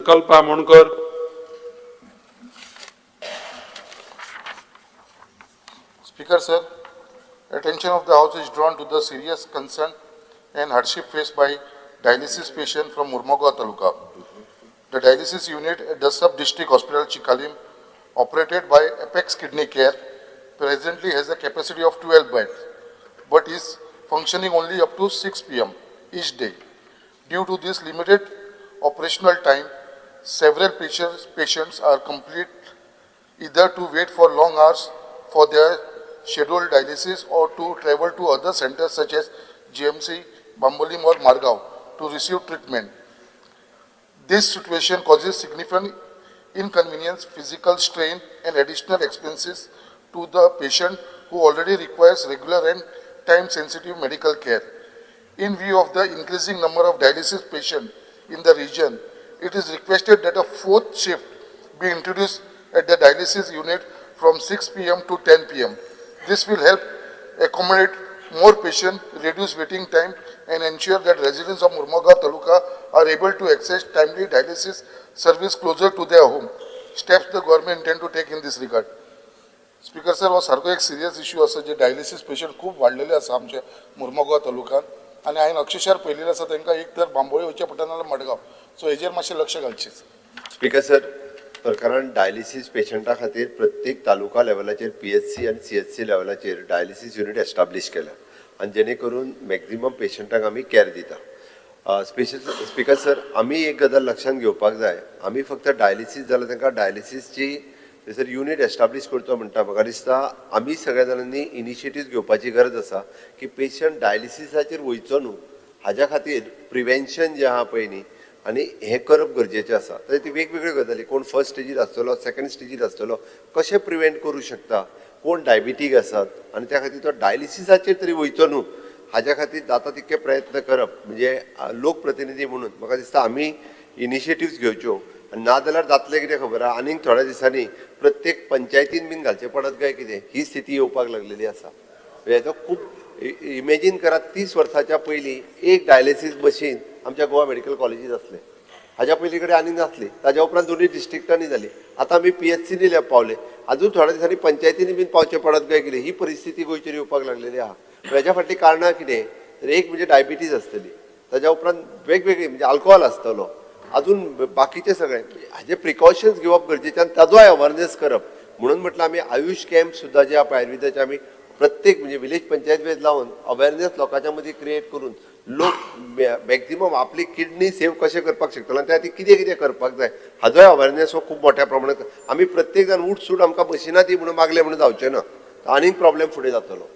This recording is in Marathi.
संकल्प Amonkar. Speaker, sir, attention of the House is drawn to the serious concern and hardship faced by dialysis patient from Murmagaon Taluka. The dialysis unit at the Sub-District Hospital Chikalim, operated by Apex Kidney Care, presently has a capacity of 12 beds, but is functioning only up to 6 p.m. each day. Due to this limited operational time, several patients are complete either to wait for long hours for their scheduled dialysis or to travel to other centers such as GMC, Bambolim or Margao to receive treatment. This situation causes significant inconvenience, physical strain and additional expenses to the patient who already requires regular and time-sensitive medical care. In view of the increasing number of dialysis patients in the region, it is requested that a fourth shift be introduced at the dialysis unit from 6 p.m. to 10 p.m. This will help accommodate more patients, reduce waiting time and ensure that residents of Murmagaon Taluka are able to access timely dialysis service closer to their home. Steps the government intend to take in this regard. Speaker sir, हो सारको एक सिरियस इश्यू आसा जे डायलिसीस पेशंट खूब वाडलेले आसा आमच्या मुर्मगांव तालुक्यात आनी हांवें अक्षरशः पळयलेले आसा तांकां एक तर बांबोळी वयचें पडटा नाल्यार मडगांव. सो हेजेर मातशें लक्ष घालचें. स्पीकर सर, सरकारान डायलिसीस पेशंटा खातीर प्रत्येक तालुका लेवलाचेर PHC आनी CHC लेवलाचेर डायलिसीस युनिट एस्टाब्लिश केल्या आनी जेणे करून मॅक्झिमम पेशंटांक आमी केअर दिता. स्पीकर सर, आमी एक गजाल लक्षांत घेवपाक जाय, आमी फक्त डायलिसीस जाल्यार तांकां डायलिसीसची थंयसर युनिट एस्टाब्लिश करचो म्हणटा. म्हाका दिसता आमी सगळ्या जाणांनी इनिशिएटीव्ह घेवपाची गरज आसा की पेशंट डायलिसिसाचेर वयचो न्हू, हाज्या खातीर प्रिवेंशन जें आहा पळय न्ही आनी हें करप गरजेचें आसा. ती वेगवेगळ्यो गजाली, कोण फर्स्ट स्टेजीर आसतलो, सेकंड स्टेजीर आसतलो, कशें प्रिवेंट करूं शकता, कोण डायबिटीक आसात आनी त्या खातीर तो डायलिसिसाचेर तरी वयचो न्हू, हाज्या खातीर जाता तितके प्रयत्न करप. म्हणजे लोकप्रतिनिधी म्हणून म्हाका दिसता आमी इनिशिएटिव्स घेवच्यो. नाजाल्यार जातलें कितें खबर आहा, आनीक थोड्या दिसांनी प्रत्येक पंचायतीन बीन घालचें पडत काय कितें, ही स्थिती येवपाक लागलेली आसा. हेजो खूब इमेजीन करात, 30 वर्सांच्या पयलीं एक डायलिसीस मशीन आमच्या गोवा मेडिकल कॉलेजीत आसलें, हाज्या पयलीं कडेन आनीक नासली. ताज्या उपरांत दोनूय डिस्ट्रिक्टांनी जाली. आतां आमी PHCनी पावले, अजून थोड्या दिसांनी पंचायतीनी बीन पावचें पडत काय कितें, ही परिस्थिती गोंयचेर येवपाक लागलेली आहा. हेज्या फाटलीं कारणां कितें, तर एक म्हणजे डायबिटीज आसतली, ताज्या उपरांत वेगवेगळी म्हणजे आल्कोहॉल आसतलो, अजून बाकीचे सगळे हाजे प्रिकॉशन्स घेवप गरजेचें आनी ताजोय अवेअरनेस करप. म्हणून म्हटलं आमी आयुष कॅम्प सुद्दां जे आहा आयुर्वेदाचे आमी प्रत्येक म्हणजे विलेज पंचायत वेज लावन अवेअरनेस लोकांच्या मदीं क्रिएट करून लोक मॅक्झिमम आपली किडनी सेव कशें करपाक शकतलो आनी त्या खातीर कितें कितें करपाक जाय हाजोय अवेअरनेस हो खूब मोठ्या प्रमाणांत. आमी प्रत्येक जाण उठ सूट आमकां मशिनां दी म्हणून मागले म्हणून जावचें ना, आनीक प्रॉब्लेम फुडें जातलो.